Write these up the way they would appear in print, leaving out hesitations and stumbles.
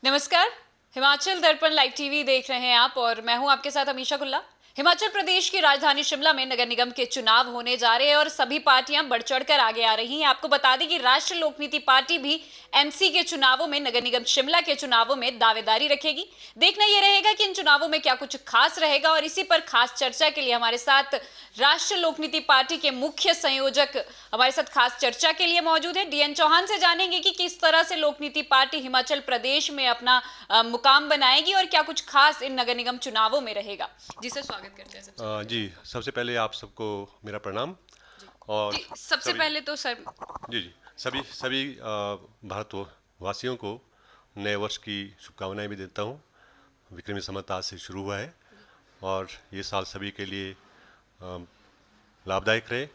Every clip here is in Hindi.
नमस्कार। हिमाचल दर्पण लाइव टीवी देख रहे हैं आप और मैं हूं आपके साथ अमीशा गुल्ला। हिमाचल प्रदेश की राजधानी शिमला में नगर निगम के चुनाव होने जा रहे हैं और सभी पार्टियां बढ़ चढ़कर आगे आ रही हैं। आपको बता दें कि राष्ट्रीय लोकनीति पार्टी भी एमसी के चुनावों में, नगर निगम शिमला के चुनावों में दावेदारी रखेगी। देखना यह रहेगा कि इन चुनावों में क्या कुछ खास रहेगा और इसी पर खास चर्चा के लिए हमारे साथ राष्ट्रीय लोकनीति पार्टी के मुख्य संयोजक हमारे साथ खास चर्चा के लिए मौजूद है। डीएन चौहान से जानेंगे कि किस तरह से लोकनीति पार्टी हिमाचल प्रदेश में अपना मुकाम बनाएगी और क्या कुछ खास इन नगर निगम चुनावों में रहेगा। जी सर, स्वागत करते हैं सबसे जी, सबसे पहले आप सबको मेरा प्रणाम। और जी, सबसे सभी पहले तो सर जी जी सभी सभी भारतवासियों को नए वर्ष की शुभकामनाएं भी देता हूं। विक्रमी संवत आज से शुरू हुआ है और ये साल सभी के लिए अ, लाभदायक रहे,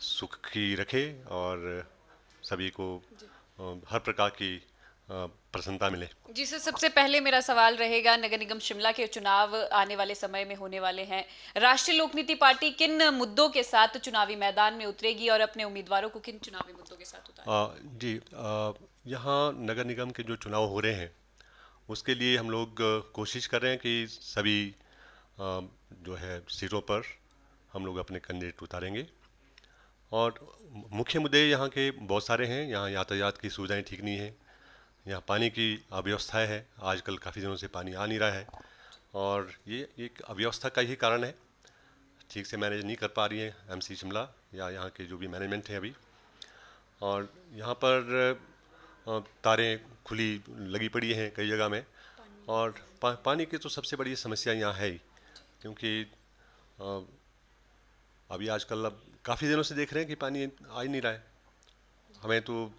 सुखी रखे और सभी को हर प्रकार की प्रसन्नता मिले। जी सर, सबसे पहले मेरा सवाल रहेगा, नगर निगम शिमला के चुनाव आने वाले समय में होने वाले हैं। राष्ट्रीय लोकनीति पार्टी किन मुद्दों के साथ चुनावी मैदान में उतरेगी और अपने उम्मीदवारों को किन चुनावी मुद्दों के साथ उतारेगी? जी, यहाँ नगर निगम के जो चुनाव हो रहे हैं उसके लिए हम लोग कोशिश कर रहे हैं कि सभी जो है सीटों पर हम लोग अपने कैंडिडेट उतारेंगे। और मुख्य मुद्दे यहाँ के बहुत सारे हैं। यहाँ यातायात की सुविधाएं ठीक नहीं है, यहाँ पानी की अव्यवस्था है, आजकल काफ़ी दिनों से पानी आ नहीं रहा है और ये एक अव्यवस्था का ही कारण है। ठीक से मैनेज नहीं कर पा रही है एमसी शिमला या यहाँ के जो भी मैनेजमेंट है अभी। और यहाँ पर तारें खुली लगी पड़ी हैं कई जगह में और पानी की तो सबसे बड़ी समस्या यहाँ है ही, क्योंकि अ, अभी आजकल अब काफ़ी दिनों से देख रहे हैं कि पानी आ ही नहीं रहा है। हमें तो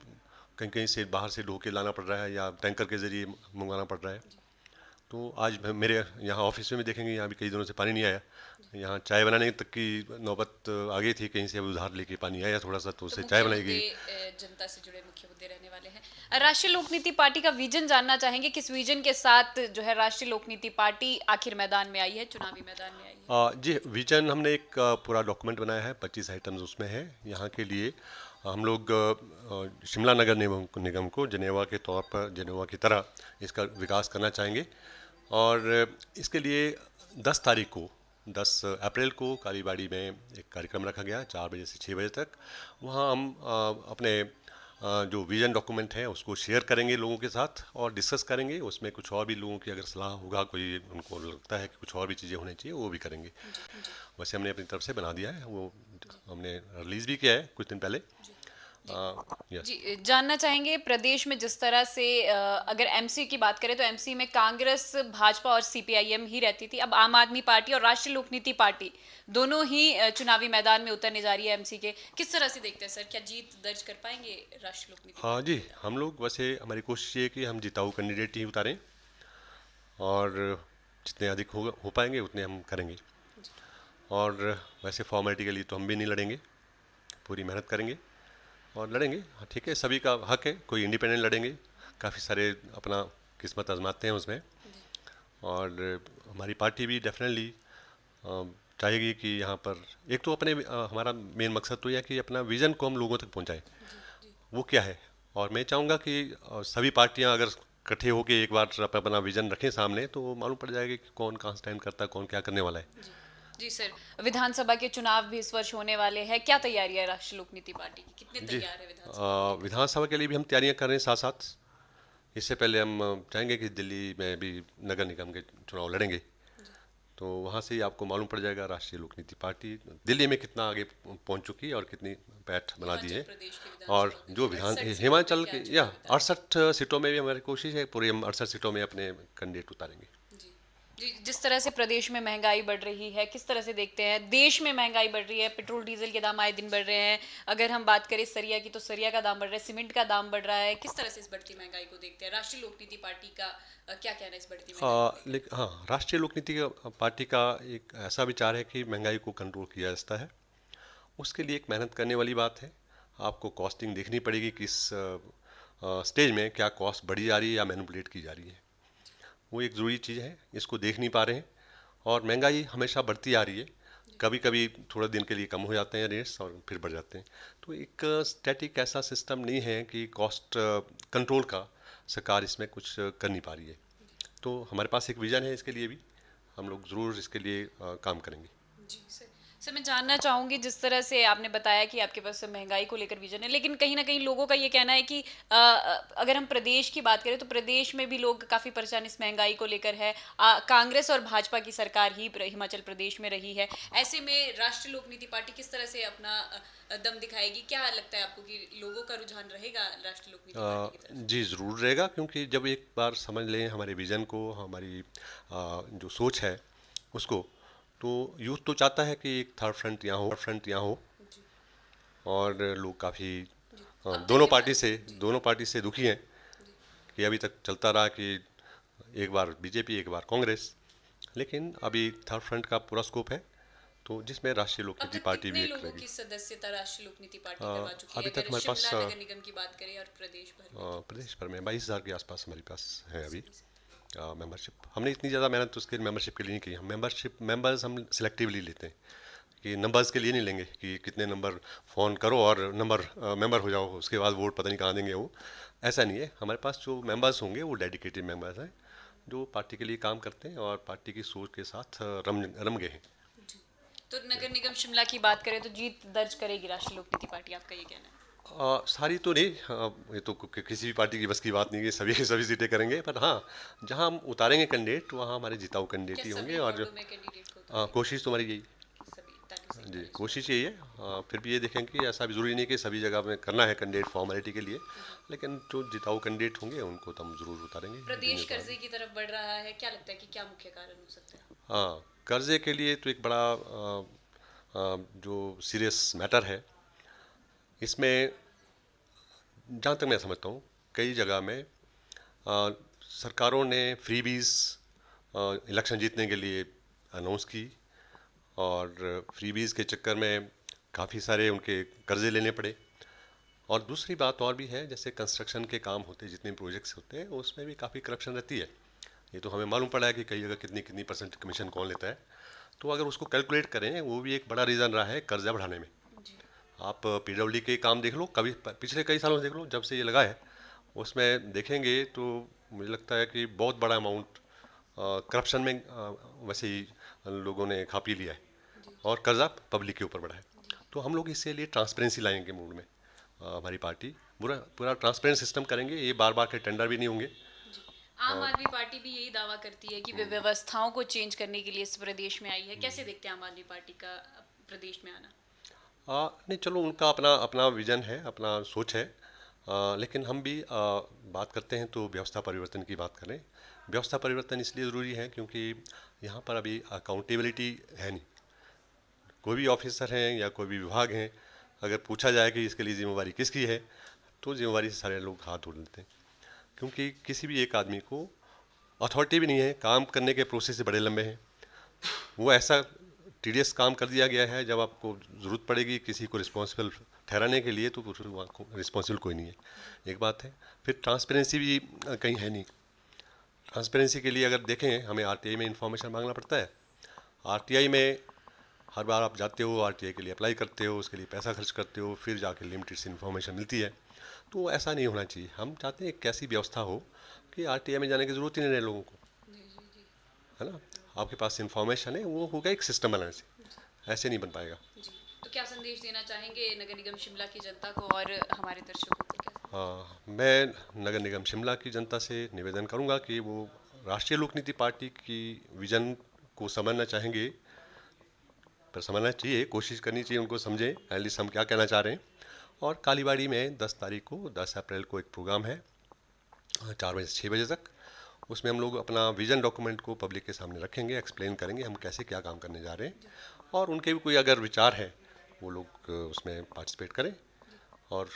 कहीं कहीं से बाहर से ढो के लाना पड़ रहा है या टैंकर के ज़रिए मंगवाना पड़ रहा है। तो आज मेरे यहाँ ऑफिस में भी देखेंगे, यहाँ भी कई दिनों से पानी नहीं आया। यहाँ चाय बनाने तक की नौबत आ गई थी, कहीं से अब उधार लेके पानी आया थोड़ा सा तो उससे चाय बनाई गई। जनता से जुड़े मुख्य मुद्दे रहने वाले हैं। राष्ट्रीय लोकनीति पार्टी का विजन जानना चाहेंगे, किस विजन के साथ जो है राष्ट्रीय लोकनीति पार्टी आखिर मैदान में आई है, चुनावी मैदान में आई है? जी, विजन हमने एक पूरा डॉक्यूमेंट बनाया है, 25 आइटम्स उसमें है। यहाँ के लिए हम लोग शिमला नगर निगम को जेनेवा के तौर पर, जेनेवा की तरह इसका विकास करना चाहेंगे। और इसके लिए 10 तारीख को, 10 अप्रैल को कालीबाड़ी में एक कार्यक्रम रखा गया 4 बजे से 6 बजे तक। वहाँ हम अपने जो विजन डॉक्यूमेंट है उसको शेयर करेंगे लोगों के साथ और डिस्कस करेंगे। उसमें कुछ और भी लोगों की अगर सलाह होगा, कोई उनको लगता है कि कुछ और भी चीज़ें होनी चाहिए, वो भी करेंगे। वैसे हमने अपनी तरफ से बना दिया है, वो हमने रिलीज़ भी किया है कुछ दिन पहले। यस। जी, जानना चाहेंगे प्रदेश में जिस तरह से अगर एमसी की बात करें तो एमसी में कांग्रेस, भाजपा और सीपीआईएम ही रहती थी। अब आम आदमी पार्टी और राष्ट्रीय लोकनीति पार्टी दोनों ही चुनावी मैदान में उतरने जा रही है एमसी के। किस तरह से देखते हैं सर, क्या जीत दर्ज कर पाएंगे राष्ट्रीय लोकनीति हाँ पार्टी? जी, हम लोग वैसे हमारी कोशिश ये है कि हम जिताऊ कैंडिडेट ही उतारें और जितने अधिक हो पाएंगे उतने हम करेंगे। और वैसे फॉर्मेलिटी के लिए तो हम भी नहीं लड़ेंगे, पूरी मेहनत करेंगे और लड़ेंगे। हाँ ठीक है, सभी का हक है, कोई इंडिपेंडेंट लड़ेंगे, काफ़ी सारे अपना किस्मत आजमाते हैं उसमें। और हमारी पार्टी भी डेफिनेटली चाहेगी कि यहाँ पर एक तो अपने हमारा मेन मकसद तो यह है कि अपना विज़न को हम लोगों तक पहुँचाएं। वो क्या है, और मैं चाहूँगा कि सभी पार्टियाँ अगर इकट्ठे होकर एक बार अपना विज़न रखें सामने तो मालूम पड़ जाएगा कि कौन कहाँ स्टैंड करता है, कौन क्या करने वाला है। जी सर, विधानसभा के चुनाव भी इस वर्ष होने वाले हैं, क्या तैयारी है राष्ट्रीय लोकनीति पार्टी की, कितने जी, तैयार है विधानसभा? विधानसभा के लिए भी हम तैयारियां कर रहे हैं साथ साथ। इससे पहले हम चाहेंगे कि दिल्ली में भी नगर निगम के चुनाव लड़ेंगे, तो वहाँ से ही आपको मालूम पड़ जाएगा राष्ट्रीय लोकनीति पार्टी दिल्ली में कितना आगे पहुँच चुकी है और कितनी पैठ बना दी हिमाचल है। प्रदेश के और विधानसभा जो के विधान 68 सीटों पे हिमाचल क्या के या चुनाव विधान? 68 सीटों में भी हमारी कोशिश है, पूरी हम 68 सीटों में अपने कैंडिडेट उतारेंगे। जी जी, जिस तरह से प्रदेश में महंगाई बढ़ रही है, किस तरह से देखते हैं? देश में महंगाई बढ़ रही है, पेट्रोल डीजल के दाम आए दिन बढ़ रहे हैं। अगर हम बात करें सरिया की तो सरिया का दाम बढ़ रहा है, सीमेंट का दाम बढ़ रहा है। किस तरह से इस बढ़ती महंगाई को देखते हैं? राष्ट्रीय लोकनीति पार्टी का क्या कहना है इस बढ़ती महंगाई को लेकर? लेकिन हाँ, राष्ट्रीय लोकनीति पार्टी का एक ऐसा विचार है कि महंगाई को कंट्रोल किया जा सकता है। उसके लिए एक मेहनत करने वाली बात है। आपको कॉस्टिंग देखनी पड़ेगी, किस स्टेज में क्या कॉस्ट बढ़ी जा रही है या मैनिपुलेट की जा रही है। वो एक ज़रूरी चीज़ है, इसको देख नहीं पा रहे हैं। और महंगाई हमेशा बढ़ती आ रही है, कभी कभी थोड़ा दिन के लिए कम हो जाते हैं रेट्स और फिर बढ़ जाते हैं। तो एक स्टैटिक ऐसा सिस्टम नहीं है कि कॉस्ट कंट्रोल का सरकार इसमें कुछ कर नहीं पा रही है। तो हमारे पास एक विज़न है, इसके लिए भी हम लोग ज़रूर इसके लिए काम करेंगे। जी सर, मैं जानना चाहूंगी, जिस तरह से आपने बताया कि आपके पास महंगाई को लेकर विजन है, लेकिन कहीं ना कहीं लोगों का ये कहना है कि अगर हम प्रदेश की बात करें तो प्रदेश में भी लोग काफी परेशान इस महंगाई को लेकर है। कांग्रेस और भाजपा की सरकार ही हिमाचल प्रदेश में रही है। ऐसे में राष्ट्रीय लोक नीति पार्टी किस तरह से अपना दम दिखाएगी? क्या लगता है आपको कि लोगों का रुझान रहेगा राष्ट्रीय लोक नीति पार्टी की तरफ? जी ज़रूर रहेगा, क्योंकि जब एक बार समझ लें हमारे विज़न को, हमारी जो सोच है उसको, तो यूथ तो चाहता है कि एक थर्ड फ्रंट यहाँ हो। जी और लोग काफ़ी जी। अब तक दोनों के पार्टी से जी दोनों पार्टी से दुखी हैं जी। कि अभी तक चलता रहा कि एक बार बीजेपी एक बार कांग्रेस, लेकिन अभी थर्ड फ्रंट का पूरा स्कोप है, तो जिसमें राष्ट्रीय लोक अब नीति तक पार्टी भी कितने एक लोगों रहेगी। की सदस्यता राष्ट्रीय लोक नीति पार्टी करवा चुकी है, अभी तक अगर हमारे पास शिमला नगर निगम की बात करें और प्रदेश भर में? प्रदेश भर में 22,000 के आसपास हमारे पास है अभी सही से। मेंबरशिप। हमने इतनी ज़्यादा मेहनत उसके मेंबरशिप के लिए नहीं की। हम मेंबर्स हम सिलेक्टिवली लेते हैं, कि नंबर्स के लिए नहीं लेंगे कि कितने नंबर फ़ोन करो और नंबर मेंबर हो जाओ, उसके बाद वोट पता नहीं कहाँ देंगे वो। ऐसा नहीं है, हमारे पास जो मेंबर्स होंगे वो डेडिकेटेड मेंबर्स हैं, जो पार्टी के लिए काम करते हैं और पार्टी की सोच के साथ रम गए हैं। जी। तो नगर निगम शिमला की बात करें तो जीत दर्ज करेगी राष्ट्रीय लोक नीति पार्टी, आपका ये कहना है? सारी तो नहीं, ये तो किसी भी पार्टी की बस की बात नहीं है, सभी की सभी सीटें करेंगे, पर हाँ, जहाँ हम उतारेंगे कैंडिडेट वहाँ हमारे जिताऊ कैंडिडेट क्या ही होंगे। सभी और जो वार्डों में कैंडिडेट को उतारेंगे? कोशिश तो हमारी यही, सभी 41 से जी 41? कोशिश यही है। फिर भी ये देखें कि ऐसा भी ज़रूरी नहीं कि सभी जगह में करना है कैंडिडेट फॉर्मेलिटी के लिए, लेकिन जो जिताऊ कैंडिडेट होंगे उनको तो हम ज़रूर उतारेंगे। प्रदेश कर्जे की तरफ बढ़ रहा है, क्या लगता है कि क्या मुख्य कारण हो सकता है? हाँ, कर्जे के लिए तो एक बड़ा जो सीरियस मैटर है इसमें, जहाँ तक मैं समझता हूँ कई जगह में सरकारों ने फ्रीबीज इलेक्शन जीतने के लिए अनाउंस की, और फ्रीबीज के चक्कर में काफ़ी सारे उनके कर्जे लेने पड़े। और दूसरी बात और भी है, जैसे कंस्ट्रक्शन के काम होते हैं, जितने प्रोजेक्ट्स होते हैं उसमें भी काफ़ी करप्शन रहती है। ये तो हमें मालूम पड़ा है कि कई जगह कितनी कितनी परसेंट कमीशन कौन लेता है। तो अगर उसको कैलकुलेट करें, वो भी एक बड़ा रीज़न रहा है कर्जा बढ़ाने में। जी आप पीडब्ल्यूडी के काम देख लो, कभी पिछले कई सालों से देख लो, जब से ये लगा है उसमें देखेंगे तो मुझे लगता है कि बहुत बड़ा अमाउंट करप्शन में वैसे ही लोगों ने खा पी लिया है, जी और कर्जा पब्लिक के ऊपर बढ़ा है। जी तो हम लोग इसके लिए ट्रांसपेरेंसी लाएंगे मूड में। हमारी पार्टी पूरा पूरा ट्रांसपेरेंट सिस्टम करेंगे, ये बार बार के टेंडर भी नहीं होंगे। जी। आम आदमी पार्टी भी यही दावा करती है कि वे व्यवस्थाओं को चेंज करने के लिए इस प्रदेश में आई है। कैसे देखते हैं आम आदमी पार्टी का प्रदेश में आना? नहीं चलो, उनका अपना अपना विजन है, अपना सोच है। लेकिन हम भी बात करते हैं तो व्यवस्था परिवर्तन की बात करें। व्यवस्था परिवर्तन इसलिए ज़रूरी है क्योंकि यहाँ पर अभी अकाउंटेबिलिटी है नहीं। कोई भी ऑफिसर हैं या कोई भी विभाग हैं, अगर पूछा जाए कि इसके लिए जिम्मेवारी किसकी है, तो जिम्मेवारी से सारे लोग हाथ उड़ लेते हैं, क्योंकि किसी भी एक आदमी को अथॉरिटी भी नहीं है, काम करने के प्रोसेस बड़े लंबे हैं। वो ऐसा टीडीएस काम कर दिया गया है, जब आपको ज़रूरत पड़ेगी किसी को रिस्पॉन्सिबल ठहराने के लिए तो रिस्पॉन्सिबल कोई नहीं है, एक बात है। फिर ट्रांसपेरेंसी भी कहीं है नहीं। ट्रांसपेरेंसी के लिए अगर देखें, हमें आरटीआई में इंफॉर्मेशन मांगना पड़ता है। आरटीआई में हर बार आप जाते हो, आरटीआई के लिए अप्लाई करते हो, उसके लिए पैसा खर्च करते हो, फिर जाके लिमिटेड सी इन्फॉर्मेशन मिलती है। तो ऐसा नहीं होना चाहिए। हम चाहते हैं एक ऐसी व्यवस्था हो कि आरटीआई में जाने की ज़रूरत ही नहीं रहे लोगों को, जी जी जी है ना। आपके पास इन्फॉर्मेशन है, वो होगा एक सिस्टम बनाने से, ऐसे नहीं बन पाएगा। जी। तो क्या संदेश देना चाहेंगे नगर निगम शिमला की जनता को और हमारे दर्शकों को? क्या? मैं नगर निगम शिमला की जनता से निवेदन करूंगा कि वो राष्ट्रीय लोक नीति पार्टी की विजन को समझना चाहेंगे, पर समझना चाहिए, कोशिश करनी चाहिए उनको समझें एटलीस्ट हम क्या कहना चाह रहे हैं। और कालीबाड़ी में 10 तारीख को 10 अप्रैल को एक प्रोग्राम है 4 बजे से 6 बजे तक। उसमें हम लोग अपना विजन डॉक्यूमेंट को पब्लिक के सामने रखेंगे, एक्सप्लेन करेंगे हम कैसे क्या काम करने जा रहे हैं, और उनके भी कोई अगर विचार है वो लोग उसमें पार्टिसिपेट करें। और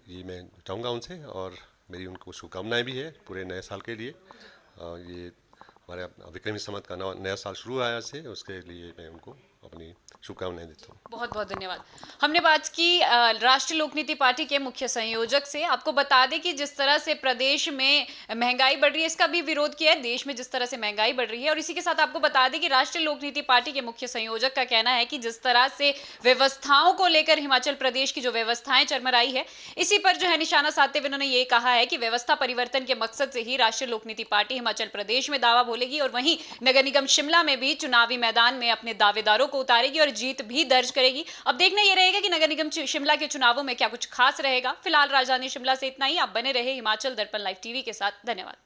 ये मैं चाहूँगा उनसे, और मेरी उनको शुभकामनाएं भी है पूरे नए साल के लिए। ये हमारे विक्रमी संवत का नया साल शुरू हुआ है आज से, उसके लिए मैं उनको अपनी शुभकामनाएं देता हूँ। बहुत बहुत धन्यवाद। हमने बात की राष्ट्रीय लोकनीति पार्टी के मुख्य संयोजक से। आपको बता दें कि जिस तरह से प्रदेश में महंगाई बढ़ रही है, इसका भी विरोध किया है, देश में जिस तरह से महंगाई बढ़ रही है। और इसी के साथ आपको बता दें कि राष्ट्रीय लोकनीति पार्टी के मुख्य संयोजक का कहना है कि जिस तरह से व्यवस्थाओं को लेकर हिमाचल प्रदेश की जो व्यवस्थाएं चरमराई है, इसी पर जो है निशाना साधते हुए उन्होंने ये कहा है कि व्यवस्था परिवर्तन के मकसद से ही राष्ट्रीय लोकनीति पार्टी हिमाचल प्रदेश में दावा बोलेगी और वहीं नगर निगम शिमला में भी चुनावी मैदान में अपने दावेदारों को उतारेगी और जीत भी दर्ज करेगी। अब देखना यह रहेगा कि नगर निगम शिमला के चुनावों में क्या कुछ खास रहेगा। फिलहाल राजधानी शिमला से इतना ही। आप बने रहे हिमाचल दर्पण लाइव टीवी के साथ। धन्यवाद।